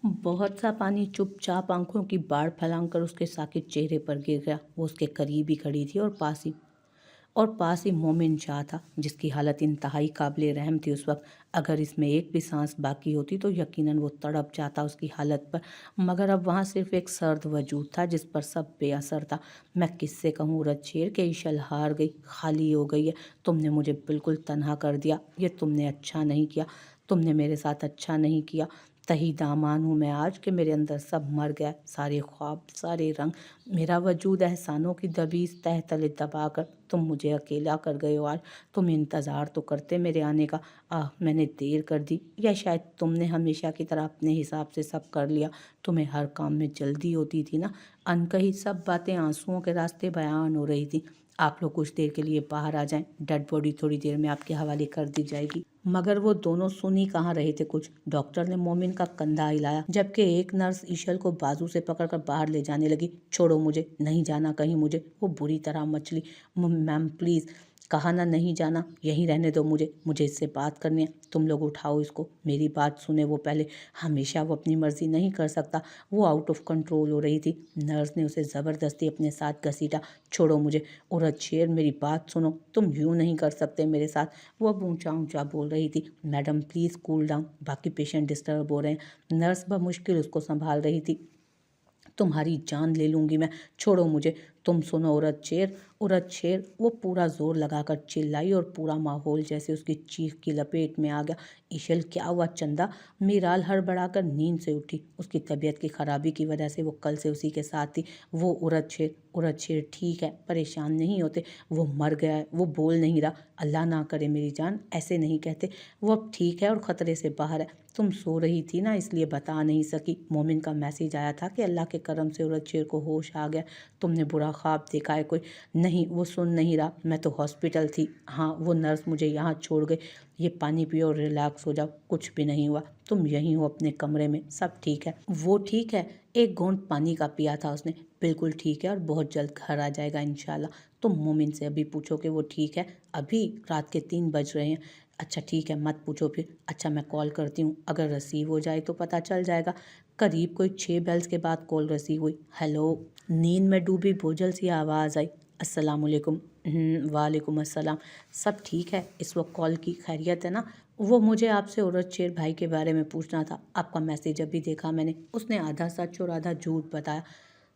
बहुत सा पानी चुपचाप आंखों की बाढ़ फैलाकर उसके साकित चेहरे पर गिर गया। वो उसके करीब ही खड़ी थी और पास ही मोमिन शाह था, जिसकी हालत इंतहाई काबिले रहम थी उस वक्त। अगर इसमें एक भी सांस बाकी होती तो यकीनन वो तड़प जाता उसकी हालत पर, मगर अब वहाँ सिर्फ एक सर्द वजूद था जिस पर सब बेअसर था। मैं किससे कहूँ रज शेर के इशल हार गई, खाली हो गई है। तुमने मुझे बिल्कुल तन्हा कर दिया, ये तुमने अच्छा नहीं किया। तुमने मेरे साथ अच्छा नहीं किया। तही दामान हूँ मैं आज कि मेरे अंदर सब मर गया, सारे ख्वाब, सारे रंग, मेरा वजूद एहसानों की दबीज तह तले दबाकर तुम मुझे अकेला कर गए हो आज। तुम इंतज़ार तो करते मेरे आने का। मैंने देर कर दी, या शायद तुमने हमेशा की तरह अपने हिसाब से सब कर लिया। तुम्हें हर काम में जल्दी होती थी ना। अनकही सब बातें आंसुओं के रास्ते बयान हो रही थी। आप लोग कुछ देर के लिए बाहर आ जाएं, डेड बॉडी थोड़ी देर में आपके हवाले कर दी जाएगी। मगर वो दोनों सुन ही कहाँ रहे थे कुछ। डॉक्टर ने मोमिन का कंधा हिलाया, जबकि एक नर्स ईशल को बाजू से पकड़कर बाहर ले जाने लगी। छोड़ो मुझे, नहीं जाना कहीं मुझे। वो बुरी तरह मचली। मैम प्लीज़, कहा ना नहीं जाना, यहीं रहने दो मुझे इससे बात करनी है। तुम लोग उठाओ इसको, मेरी बात सुने वो पहले। हमेशा वो अपनी मर्जी नहीं कर सकता। वो आउट ऑफ कंट्रोल हो रही थी। नर्स ने उसे ज़बरदस्ती अपने साथ घसीटा। छोड़ो मुझे। और शेर, मेरी बात सुनो, तुम यूँ नहीं कर सकते मेरे साथ। वो अब ऊंचा ऊंचा बोल रही थी। मैडम प्लीज़ कूल डाउन, बाकी पेशेंट डिस्टर्ब हो रहे हैं। नर्स बमुश्किल उसको संभाल रही थी। तुम्हारी जान ले लूंगी मैं, छोड़ो मुझे। तुम सुनो औरत शेर, वो पूरा जोर लगाकर चिल्लाई और पूरा माहौल जैसे उसकी चीख की लपेट में आ गया। ईशल, क्या हुआ चंदा? मीराल हड़बड़ाकर नींद से उठी। उसकी तबीयत की खराबी की वजह से वो कल से उसी के साथ थी। वो औरत शेर ठीक है, परेशान नहीं होते। वो मर गया है, वो बोल नहीं रहा। अल्लाह ना करे मेरी जान, ऐसे नहीं कहते। वो अब ठीक है और ख़तरे से बाहर है। तुम सो रही थी ना, इसलिए बता नहीं सकी। मोमिन का मैसेज आया था कि अल्लाह के करम से औरत शेर को होश आ गया। तुमने बुरा ख्वाब देखा है कोई? नहीं, वो सुन नहीं रहा। मैं तो हॉस्पिटल थी। हाँ, वो नर्स मुझे यहाँ छोड़ गई। ये पानी पियो और रिलैक्स हो जाओ, कुछ भी नहीं हुआ। तुम यहीं हो अपने कमरे में, सब ठीक है। वो ठीक है, एक घूंट पानी का पिया था उसने। बिल्कुल ठीक है और बहुत जल्द घर आ जाएगा इंशाल्लाह। तुम मोमिन से अभी पूछो कि वो ठीक है। अभी रात के 3 बज रहे हैं। अच्छा ठीक है, मत पूछो फिर। अच्छा मैं कॉल करती हूँ, अगर रिसीव हो जाए तो पता चल जाएगा। करीब कोई 6 बेल्स के बाद कॉल रिसीव हुई। हेलो। नींद में डूबी बोझल सी आवाज़ आई। अस्सलामुअलैकुम। वालेकुम अस्सलाम। सब ठीक है? इस वक्त कॉल की खैरियत है ना? वो मुझे आपसे औरत शेर भाई के बारे में पूछना था। आपका मैसेज अभी देखा मैंने। उसने आधा सच और आधा झूठ बताया।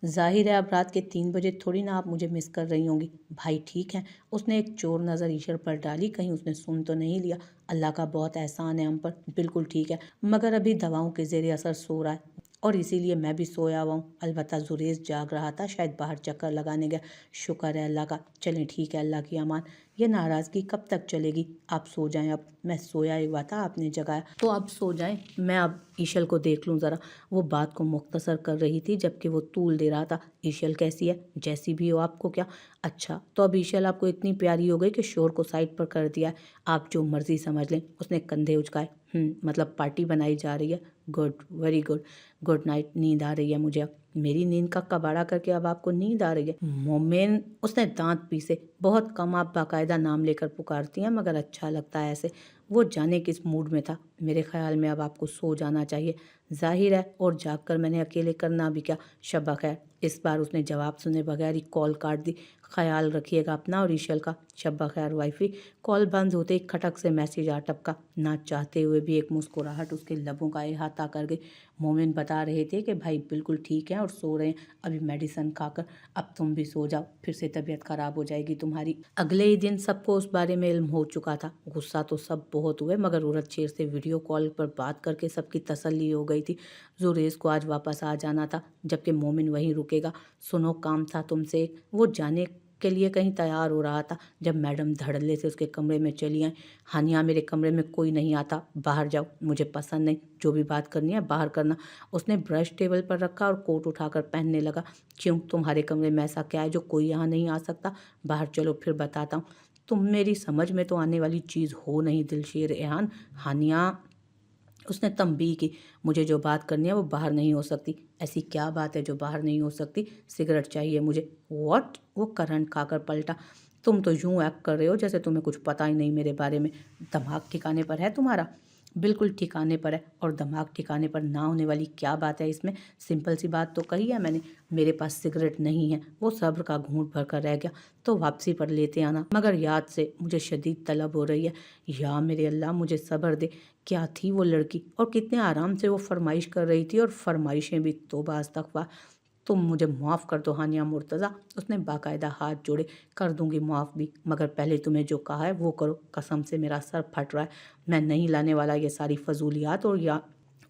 जाहिर है अब रात के 3 बजे थोड़ी ना आप मुझे मिस कर रही होंगी। भाई ठीक है? उसने एक चोर नज़र ईशर पर डाली, कहीं उसने सुन तो नहीं लिया। अल्लाह का बहुत एहसान है हम पर, बिल्कुल ठीक है, मगर अभी दवाओं के ज़ेरे असर सो रहा है और इसीलिए मैं भी सोया हुआ हूँ। अलबत्ता जुरेज जाग रहा था, शायद बाहर चक्कर लगाने गया। शुक्र है अल्लाह का। चलें ठीक है, अल्लाह की अमान। ये नाराज़गी कब तक चलेगी? आप सो जाएं अब। मैं सोया ही हुआ था, आपने जगाया तो अब सो जाएं। मैं अब ईशल को देख लूँ ज़रा। वो बात को मुख्तसर कर रही थी जबकि वो तूल दे रहा था। ईशल कैसी है? जैसी भी हो, आपको क्या? अच्छा तो अब ईशल आपको इतनी प्यारी हो गई कि शोर को साइड पर कर दिया है। आप जो मर्जी समझ लें। उसने कंधे उचकाए। मतलब पार्टी बनाई जा रही है। Good, very good. Good night. नींद आ रही है मुझे अब। मेरी नींद का कबाड़ा करके अब आपको नींद आ रही है? मोमेन, उसने दांत पीसे। बहुत कम आप बाकायदा नाम लेकर पुकारती हैं, मगर अच्छा लगता है ऐसे। वो जाने किस मूड में था। मेरे ख्याल में अब आपको सो जाना चाहिए। जाहिर है, और जाग कर मैंने अकेले करना भी क्या। शब्बा खैर। इस बार उसने जवाब सुने बगैर ही कॉल काट दी। ख्याल रखिएगा अपना और ईशल का। शब्बा खैर वाइफी। कॉल बंद होते ही खटक से मैसेज आ टपका। ना चाहते हुए भी एक मुस्कुराहट उसके लबों का अहाता कर गई। मोमिन बता रहे थे कि भाई बिल्कुल ठीक है और सो रहे हैं अभी मेडिसिन खाकर। अब तुम भी सो जाओ, फिर से तबीयत खराब हो जाएगी तुम्हारी। अगले ही दिन सबको उस बारे में इल्म हो चुका था। गुस्सा तो सब बहुत हुए, मगर औरत शेर से वीडियो कॉल पर बात करके सबकी तसल्ली हो गई थी। जुरेज को आज वापस आ जाना था, जबकि मोमिन वहीं रुकेगा। सुनो, काम था तुमसे एक। वो जाने के लिए कहीं तैयार हो रहा था जब मैडम धड़ल्ले से उसके कमरे में चली आई। हानिया, मेरे कमरे में कोई नहीं आता, बाहर जाओ, मुझे पसंद नहीं। जो भी बात करनी है बाहर करना। उसने ब्रश टेबल पर रखा और कोट उठाकर पहनने लगा। क्यों, तुम्हारे कमरे में ऐसा क्या है जो कोई यहाँ नहीं आ सकता? बाहर चलो फिर बताता हूँ। तुम मेरी समझ में तो आने वाली चीज़ हो नहीं दिलशेर एहान। हानिया, उसने तंबीह की। मुझे जो बात करनी है वो बाहर नहीं हो सकती। ऐसी क्या बात है जो बाहर नहीं हो सकती? सिगरेट चाहिए मुझे। व्हाट? वो करंट खाकर पलटा। तुम तो यूं एक्ट कर रहे हो जैसे तुम्हें कुछ पता ही नहीं मेरे बारे में। दिमाग ठिकाने पर है तुम्हारा? बिल्कुल ठिकाने पर है। और दिमाग ठिकाने पर ना होने वाली क्या बात है इसमें? सिंपल सी बात तो कही है मैंने, मेरे पास सिगरेट नहीं है। वो सब्र का घूंट भर कर रह गया। तो वापसी पर लेते आना, मगर याद से मुझे शदीद तलब हो रही है। या मेरे अल्लाह, मुझे सब्र दे। क्या थी वो लड़की, और कितने आराम से वो फरमाइश कर रही थी, और फरमाइशें भी तौबा अस्तगफार। तुम मुझे माफ़ कर दो हानिया मुर्तज़ा। उसने बाकायदा हाथ जोड़े। कर दूंगी माफ़ भी, मगर पहले तुम्हें जो कहा है वो करो। कसम से मेरा सर फट रहा है। मैं नहीं लाने वाला ये सारी फजूलियात,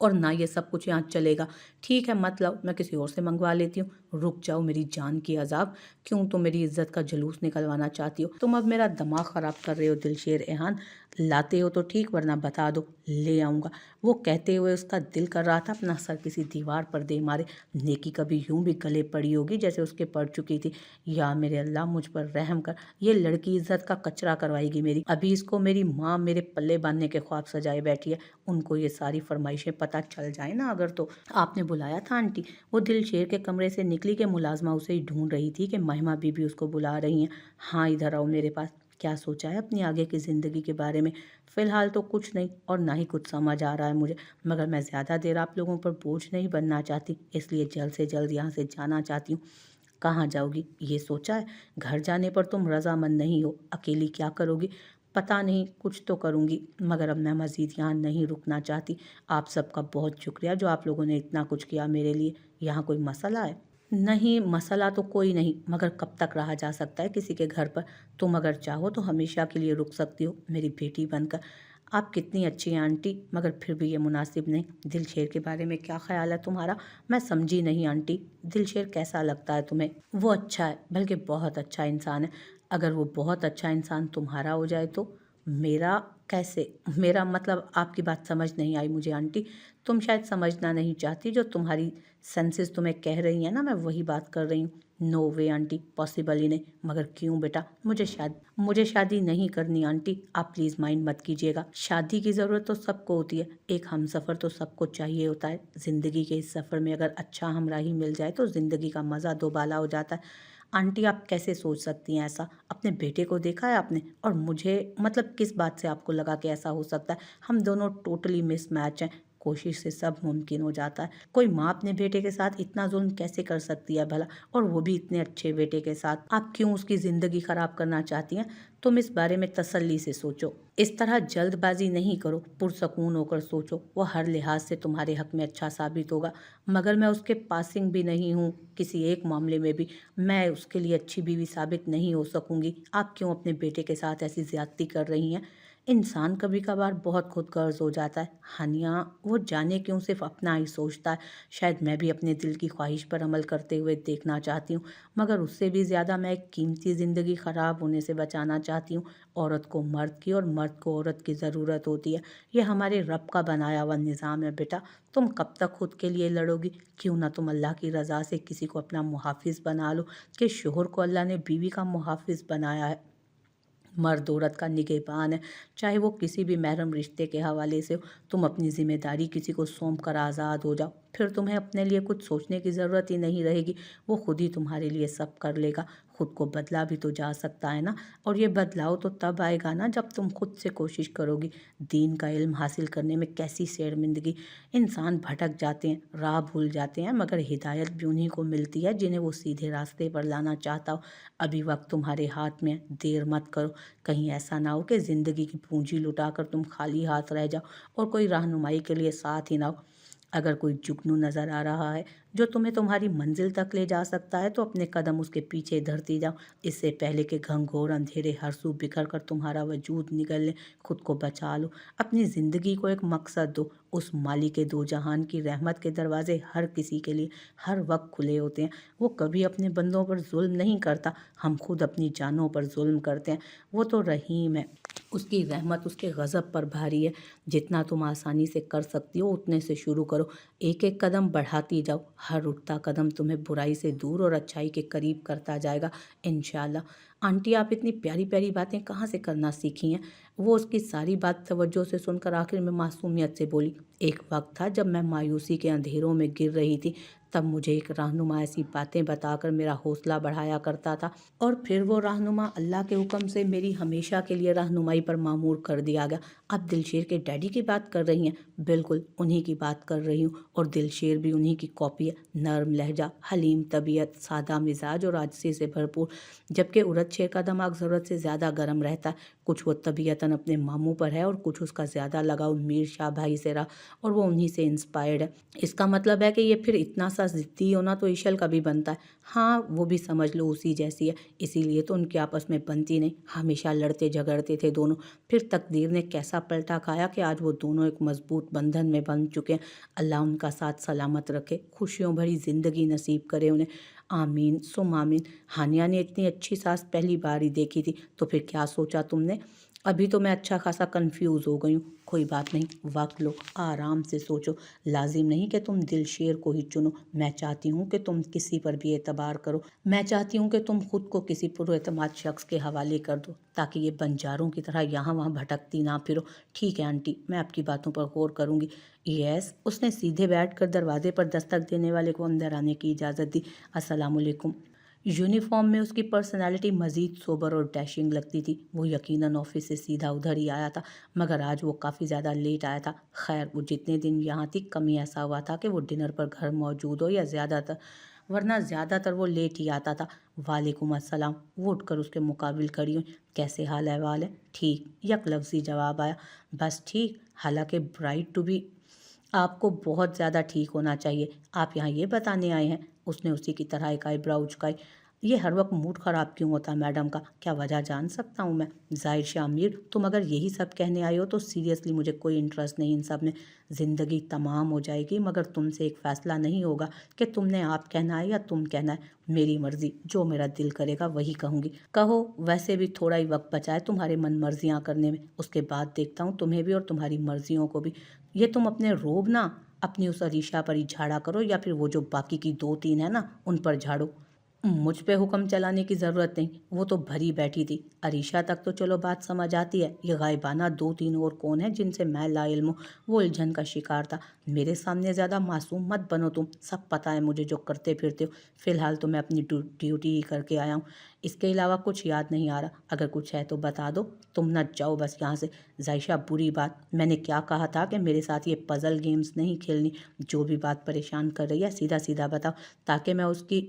और ना ये सब कुछ यहाँ चलेगा। ठीक है मत लाओ, मैं किसी और से मंगवा लेती हूँ। रुक जाओ मेरी जान की अजाब, क्यों तुम मेरी इज्जत का जुलूस निकलवाना चाहती हो? तुम अब मेरा दिमाग ख़राब कर रहे हो दिलशेर एहान। लाते हो तो ठीक, वरना बता दो, ले आऊँगा। वो कहते हुए उसका दिल कर रहा था अपना सर किसी दीवार पर दे मारे। नेकी कभी यूं भी गले पड़ी होगी जैसे उसके पड़ चुकी थी। या मेरे अल्लाह, मुझ पर रहम कर। ये लड़की इज्जत का कचरा करवाएगी मेरी। अभी इसको मेरी माँ मेरे पल्ले बांधने के ख्वाब सजाए बैठी है। उनको ये सारी फरमाइशें पता चल जाए ना अगर तो। आपने बुलाया था आंटी? वो दिलशेर के कमरे से निकली कि मुलाजमा उसे ही ढूंढ रही थी कि महिमा बीबी उसको बुला रही हैं। हाँ, इधर आओ मेरे पास। क्या सोचा है अपनी आगे की ज़िंदगी के बारे में? फ़िलहाल तो कुछ नहीं, और ना ही कुछ समझ आ रहा है मुझे, मगर मैं ज़्यादा देर आप लोगों पर बोझ नहीं बनना चाहती, इसलिए जल्द से जल्द यहाँ से जाना चाहती हूँ। कहाँ जाओगी ये सोचा है? घर जाने पर तुम रजामंद नहीं हो। अकेली क्या करोगी? पता नहीं, कुछ तो करूँगी, मगर अब मैं मज़ीद यहाँ नहीं रुकना चाहती। आप सबका बहुत शुक्रिया जो आप लोगों ने इतना कुछ किया मेरे लिए। यहाँ कोई मसला है? नहीं, मसला तो कोई नहीं, मगर कब तक रहा जा सकता है किसी के घर पर? तुम अगर चाहो तो हमेशा के लिए रुक सकती हो मेरी बेटी बनकर। आप कितनी अच्छी हैं आंटी, मगर फिर भी ये मुनासिब नहीं। दिलशेर के बारे में क्या ख्याल है तुम्हारा? मैं समझी नहीं आंटी। दिलशेर कैसा लगता है तुम्हें? वो अच्छा है, बल्कि बहुत अच्छा इंसान है। अगर वो बहुत अच्छा इंसान तुम्हारा हो जाए तो? मेरा कैसे? मेरा मतलब, आपकी बात समझ नहीं आई मुझे आंटी। तुम शायद समझना नहीं चाहती, जो तुम्हारी सेंसेस तुम्हें कह रही हैं ना, मैं वही बात कर रही हूँ। नो वे आंटी, पॉसिबल ही नहीं। मगर क्यों बेटा? मुझे शादी नहीं करनी आंटी। आप प्लीज़ माइंड मत कीजिएगा। शादी की ज़रूरत तो सबको होती है, एक हमसफ़र तो सबको चाहिए होता है। ज़िंदगी के इस सफ़र में अगर अच्छा हमराही मिल जाए तो ज़िंदगी का मज़ा दोबाला हो जाता है। आंटी, आप कैसे सोच सकती हैं ऐसा? अपने बेटे को देखा है आपने? और मुझे, मतलब किस बात से आपको लगा कि ऐसा हो सकता है? हम दोनों टोटली मिसमैच हैं। कोशिश से सब मुमकिन हो जाता है। कोई माँ अपने बेटे के साथ इतना जुल्म कैसे कर सकती है भला? और वो भी इतने अच्छे बेटे के साथ। आप क्यों उसकी ज़िंदगी ख़राब करना चाहती हैं? तुम इस बारे में तसल्ली से सोचो। इस तरह जल्दबाजी नहीं करो, पुरसकून होकर सोचो। वो हर लिहाज से तुम्हारे हक में अच्छा साबित होगा। मगर मैं उसके पासिंग भी नहीं हूँ किसी एक मामले में भी। मैं उसके लिए अच्छी बीवी साबित नहीं हो सकूंगी। आप क्यों अपने बेटे के साथ ऐसी ज्यादती कर रही हैं? इंसान कभी कभार बहुत खुदगर्ज हो जाता है हानिया। वो जाने क्यों सिर्फ अपना ही सोचता है। शायद मैं भी अपने दिल की ख्वाहिश पर अमल करते हुए देखना चाहती हूँ, मगर उससे भी ज़्यादा मैं एक कीमती ज़िंदगी ख़राब होने से बचाना चाहती हूँ। औरत को मर्द की और मर्द को औरत की ज़रूरत होती है। ये हमारे रब का बनाया हुआ निज़ाम है बेटा। तुम कब तक खुद के लिए लड़ोगी? क्यों ना तुम अल्लाह की रज़ा से किसी को अपना मुहाफिज बना लो, कि शोहर को अल्लाह ने बीवी का मुहाफिज बनाया है। मर्द औरत का निगहबान है, चाहे वो किसी भी महरम रिश्ते के हवाले से हो। तुम अपनी जिम्मेदारी किसी को सौंप कर आज़ाद हो जाओ, फिर तुम्हें अपने लिए कुछ सोचने की ज़रूरत ही नहीं रहेगी। वो खुद ही तुम्हारे लिए सब कर लेगा। खुद को बदला भी तो जा सकता है ना, और ये बदलाव तो तब आएगा ना जब तुम खुद से कोशिश करोगी। दीन का इल्म हासिल करने में कैसी शर्मिंदगी। इंसान भटक जाते हैं, राह भूल जाते हैं, मगर हिदायत भी उन्हीं को मिलती है जिन्हें वो सीधे रास्ते पर लाना चाहता हो। अभी वक्त तुम्हारे हाथ में है, देर मत करो। कहीं ऐसा ना हो कि ज़िंदगी की पूंजी लुटाकर तुम खाली हाथ रह जाओ और कोई रहनुमाई के लिए साथ ही ना हो। अगर कोई जुगनू नज़र आ रहा है जो तुम्हें तुम्हारी मंजिल तक ले जा सकता है, तो अपने कदम उसके पीछे धरती जाओ, इससे पहले कि घनघोर अंधेरे हर सू बिखर कर तुम्हारा वजूद निगल ले। खुद को बचा लो, अपनी ज़िंदगी को एक मकसद दो। उस मालिक दो जहान की रहमत के दरवाजे हर किसी के लिए हर वक्त खुले होते हैं। वो कभी अपने बंदों पर जुल्म नहीं करता, हम खुद अपनी जानों पर जुल्म करते हैं। वो तो रहीम है, उसकी रहमत उसके गज़ब पर भारी है। जितना तुम आसानी से कर सकती हो उतने से शुरू करो। एक एक कदम बढ़ाती जाओ, हर उठता कदम तुम्हें बुराई से दूर और अच्छाई के करीब करता जाएगा इंशाल्लाह। आंटी, आप इतनी प्यारी प्यारी बातें कहाँ से करना सीखी हैं? वो उसकी सारी बात तवज्जो से सुनकर आखिर में मासूमियत से बोली, एक वक्त था जब मैं मायूसी के अंधेरों में गिर रही थी, तब मुझे एक रहनुमा ऐसी बातें बताकर मेरा हौसला बढ़ाया करता था और फिर वो रहनुमा अल्लाह के हुक्म से मेरी हमेशा के लिए रहनुमाई पर मामूर कर दिया गया। अब दिलशेर के डैडी की बात कर रही हैं? बिल्कुल उन्हीं की बात कर रही हूँ, और दिलशेर भी उन्हीं की कॉपी है। नर्म लहजा, हलीम तबीयत, सादा मिजाज और आजिज़ी से भरपूर। जबकि उरद शेर का दिमाग ज़रूरत से ज़्यादा गर्म रहता है। कुछ वो तबीयतन अपने मामू पर है और कुछ उसका ज़्यादा लगाव मीर शाह भाई से रहा और वो उन्हीं से इंस्पायर्ड है। इसका मतलब है कि ये फिर इतना सा ज़िद्दी होना तो इशल का भी बनता है। हाँ, वो भी समझ लो उसी जैसी है, इसीलिए तो उनके आपस में बनती नहीं। हमेशा लड़ते झगड़ते थे दोनों। फिर तकदीर ने कैसा पलटा खाया कि आज वो दोनों एक मजबूत बंधन में बंध चुके हैं। अल्लाह उनका साथ सलामत रखे, खुशियों भरी ज़िंदगी नसीब करे उन्हें। आमीन सुम आमीन। हानिया ने इतनी अच्छी सास पहली बार ही देखी थी, तो फिर क्या सोचा तुमने? अभी तो मैं अच्छा खासा कंफ्यूज हो गई हूँ। कोई बात नहीं, वक्त लो, आराम से सोचो। लाजिम नहीं कि तुम दिलशेर को ही चुनो। मैं चाहती हूँ कि तुम किसी पर भी एतबार करो। मैं चाहती हूँ कि तुम खुद को किसी पुरएतमाद शख्स के हवाले कर दो, ताकि ये बंजारों की तरह यहाँ वहाँ भटकती ना फिरो। ठीक है आंटी, मैं आपकी बातों पर गौर करूँगी। यस, उसने सीधे बैठकर दरवाजे पर दस्तक देने वाले को अंदर आने की इजाज़त दी। अस्सलामुअलैकुम। यूनिफॉर्म में उसकी पर्सनालिटी मज़ीद सोबर और डैशिंग लगती थी। वो यकीनन ऑफिस से सीधा उधर ही आया था, मगर आज वो काफ़ी ज़्यादा लेट आया था। खैर, वो जितने दिन यहाँ थी कम ही ऐसा हुआ था कि वो डिनर पर घर मौजूद हो, या वरना ज़्यादातर वो लेट ही आता था। वालेकुम अस्सलाम। वो उठकर उसके मुकाबिल खड़ी हुई। कैसे हाल अहवाल है? ठीक, यक लफ्ज़ी जवाब आया। बस ठीक, हालांकि ब्राइट टू बी आपको बहुत ज़्यादा ठीक होना चाहिए। आप यहाँ ये बताने आए हैं? उसने उसी की तरह एक आईब्राउ उचकाई। ये हर वक्त मूड ख़राब क्यों होता है मैडम का? क्या वजह जान सकता हूँ मैं? ज़ाहिर शाह अमीर, तुम अगर यही सब कहने आई हो तो सीरियसली मुझे कोई इंटरेस्ट नहीं इन सब में। ज़िंदगी तमाम हो जाएगी, मगर तुमसे एक फ़ैसला नहीं होगा कि तुमने आप कहना है या तुम कहना है। मेरी मर्ज़ी, जो मेरा दिल करेगा वही कहूँगी। कहो, वैसे भी थोड़ा ही वक्त बचा है तुम्हारे मन मर्जियाँ करने में। उसके बाद देखता हूँ तुम्हें भी और तुम्हारी मर्जियों को भी। ये तुम अपने रोब ना अपनी उस अरीशा पर ही झाड़ा करो, या फिर वो जो बाकी की 2-3 है ना, उन पर झाड़ो। मुझ पे हुक्म चलाने की ज़रूरत नहीं, वो तो भरी बैठी थी। अरीशा तक तो चलो बात समझ आती है, ये गायबाना 2-3 और कौन है जिनसे मैं लाइल्म हूँ? वो उलझन का शिकार था। मेरे सामने ज़्यादा मासूम मत बनो तुम, सब पता है मुझे जो करते फिरते हो। फ़िलहाल तो मैं अपनी ड्यूटी ही करके आया हूँ, इसके अलावा कुछ याद नहीं आ रहा। अगर कुछ है तो बता दो, तुम न जाओ बस यहाँ से। जायशा, बुरी बात, मैंने क्या कहा था कि मेरे साथ ये पज़ल गेम्स नहीं खेलनी। जो भी बात परेशान कर रही है सीधा सीधा बताओ, ताकि मैं उसकी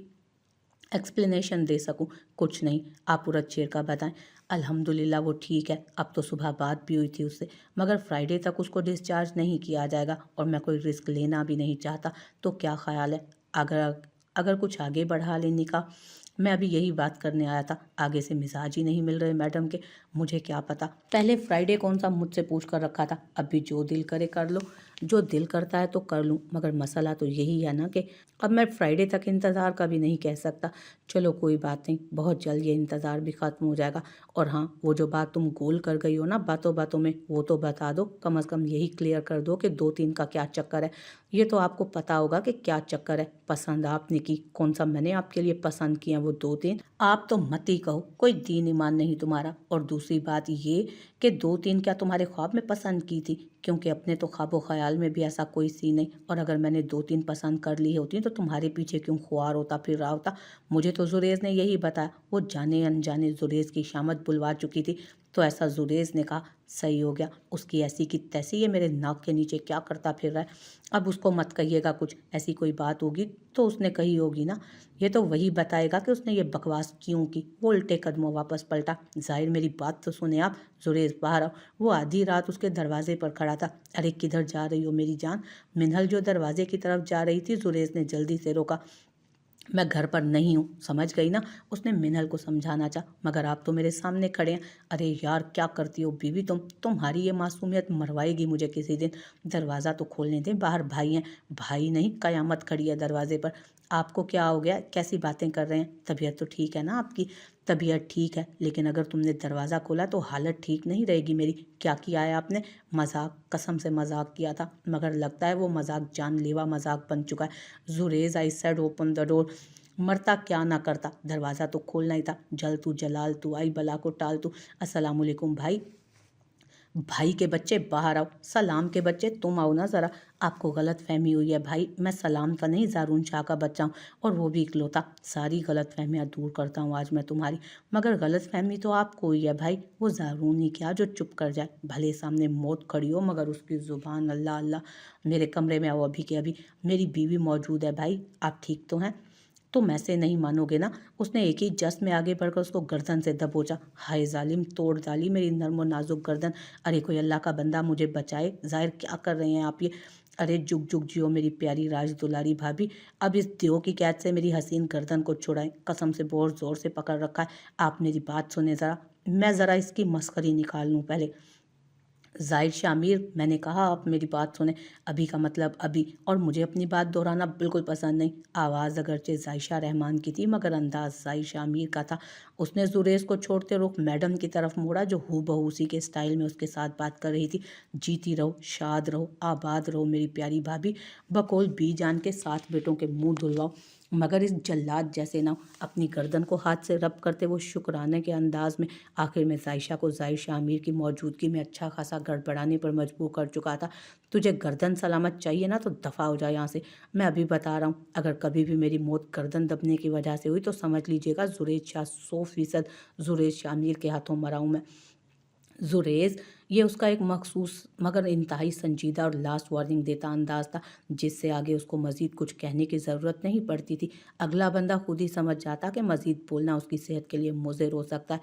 एक्सप्लेनेशन दे सकूं। कुछ नहीं, आप उरद शेर का बताएं। अल्हम्दुलिल्लाह वो ठीक है। अब तो सुबह बात भी हुई थी उससे, मगर फ्राइडे तक उसको डिस्चार्ज नहीं किया जाएगा और मैं कोई रिस्क लेना भी नहीं चाहता। तो क्या ख्याल है, अगर अगर कुछ आगे बढ़ा लेने का? मैं अभी यही बात करने आया था। आगे से मिजाज ही नहीं मिल रहे मैडम के। मुझे क्या पता, पहले फ्राइडे कौन सा मुझसे पूछ कर रखा था। अभी जो दिल करे कर लो, जो दिल करता है तो कर लूँ, मगर मसला तो यही है ना कि अब मैं फ्राइडे तक इंतज़ार का भी नहीं कह सकता। चलो कोई बात नहीं, बहुत जल्द ये इंतज़ार भी ख़त्म हो जाएगा। और हाँ, वो जो बात तुम गोल कर गई हो ना बातों बातों में, वो तो बता दो। कम से कम यही क्लियर कर दो कि 2-3 का क्या चक्कर है। ये तो आपको पता होगा कि क्या चक्कर है। पसंद आपने की, कौन सा मैंने आपके लिए पसंद किया वो 2-3? आप तो मत ही कहो, कोई दीन ईमान नहीं तुम्हारा। और दूसरी बात ये कि 2-3 क्या तुम्हारे ख्वाब में पसंद की थी? क्योंकि अपने तो ख्वाबो ख्याल में भी ऐसा कोई सीन नहीं। और अगर मैंने 2-3 पसंद कर ली होती तो तुम्हारे पीछे क्यों खुआर होता फिर रहा होता? मुझे तो जुरेज ने यही बताया। वो जाने अनजाने जुरेज की शामत बुलवा चुकी थी, तो ऐसा जुरेज ने कहा। सही हो गया, उसकी ऐसी की तैसी ये मेरे नाक के नीचे क्या करता फिर रहा है। अब उसको मत कहिएगा कुछ, ऐसी कोई बात होगी तो उसने कही होगी ना। ये तो वही बताएगा कि उसने ये बकवास क्यों की। वो उल्टे कदमों वापस पलटा। जाहिर, मेरी बात तो सुने आप। जुरेज बाहर आओ। वो आधी रात उसके दरवाजे पर खड़ा था। अरे किधर जा रही हो मेरी जान? मिनहल जो दरवाजे की तरफ जा रही थी, जुरेज ने जल्दी से रोका। मैं घर पर नहीं हूँ, समझ गई ना? उसने मिनहल को समझाना चाहा, मगर आप तो मेरे सामने खड़े हैं। अरे यार, क्या करती हो बीवी तुम? तुम्हारी ये मासूमियत मरवाएगी मुझे किसी दिन। दरवाज़ा तो खोलने दें, बाहर भाई हैं। भाई नहीं, कयामत खड़ी है दरवाजे पर। आपको क्या हो गया? कैसी बातें कर रहे हैं? तबीयत तो ठीक है ना आपकी? तबीयत ठीक है, लेकिन अगर तुमने दरवाज़ा खोला तो हालत ठीक नहीं रहेगी मेरी। क्या किया है आपने? मजाक, कसम से मजाक किया था, मगर लगता है वो मजाक जानलेवा मजाक बन चुका है। जुरेज, I said open the door. मरता क्या ना करता, दरवाज़ा तो खोलना ही था। जल तू जलाल तू, आई बला को टाल तू। अस्सलामुअलैकुम भाई। भाई के बच्चे बाहर आओ, सलाम के बच्चे तुम आओ ना ज़रा, आपको गलत फहमी हुई है भाई, मैं सलाम का नहीं ज़ारून शाह का बच्चा हूँ, और वो भी इकलौता। सारी गलत फहमियाँ दूर करता हूँ आज मैं तुम्हारी। मगर गलत फहमी तो आपको हुई है भाई, वो ज़ारून ही क्या जो चुप कर जाए। भले सामने मौत खड़ी हो मगर उसकी ज़ुबान अल्लाह अल्लाह। मेरे कमरे में आओ अभी के अभी, मेरी बीवी मौजूद है भाई, आप ठीक तो हैं? तुम ऐसे नहीं मानोगे ना। उसने एक ही जस्ट में आगे बढ़कर उसको गर्दन से दबोचा। हाय जालिम, तोड़ डाली मेरी नर्म और नाजुक गर्दन। अरे कोई अल्लाह का बंदा मुझे बचाए। ज़ाहिर क्या कर रहे हैं आप ये? अरे जुग जुग जियो मेरी प्यारी राज दुलारी भाभी, अब इस देव की कैद से मेरी हसीन गर्दन को छुड़ाएं। कसम से बहुत ज़ोर से पकड़ रखा है। आप मेरी बात सुने ज़रा, मैं ज़रा इसकी मस्खरी निकाल लूँ पहले। ज़ाहिर शामिर, मैंने कहा आप मेरी बात सुने। अभी का मतलब अभी, और मुझे अपनी बात दोहराना बिल्कुल पसंद नहीं। आवाज़ अगरचे ज़ायशा रहमान की थी मगर अंदाज़ ज़ाहिर शामिर का था। उसने जुरेज़ को छोड़ते रुख मैडम की तरफ मोड़ा जो हूबहू उसी के स्टाइल में उसके साथ बात कर रही थी। जीती रहो, शाद रहो, आबाद रहो मेरी प्यारी भाभी। बकौल बी जान के 7 बेटों के मुँह धुलवाओ मगर इस जल्लाद जैसे ना। अपनी गर्दन को हाथ से रब करते वो शुक्राने के अंदाज में आखिर में ज़ायशा को ज़ाहिर शामिर की मौजूदगी में अच्छा खासा गड़बड़ाने पर मजबूर कर चुका था। तुझे गर्दन सलामत चाहिए ना तो दफ़ा हो जाए यहाँ से। मैं अभी बता रहा हूँ, अगर कभी भी मेरी मौत गर्दन दबने की वजह से हुई तो समझ लीजिएगा जुरेज शाह 100% जुरेज शामिर के हाथों मरा हूँ मैं। जुरेज़, ये उसका एक मखसूस मगर इंतहाई संजीदा और लास्ट वार्निंग देता अंदाज था, जिससे आगे उसको मज़ीद कुछ कहने की ज़रूरत नहीं पड़ती थी। अगला बंदा खुद ही समझ जाता कि मज़ीद बोलना उसकी सेहत के लिए मुज़िर हो सकता है।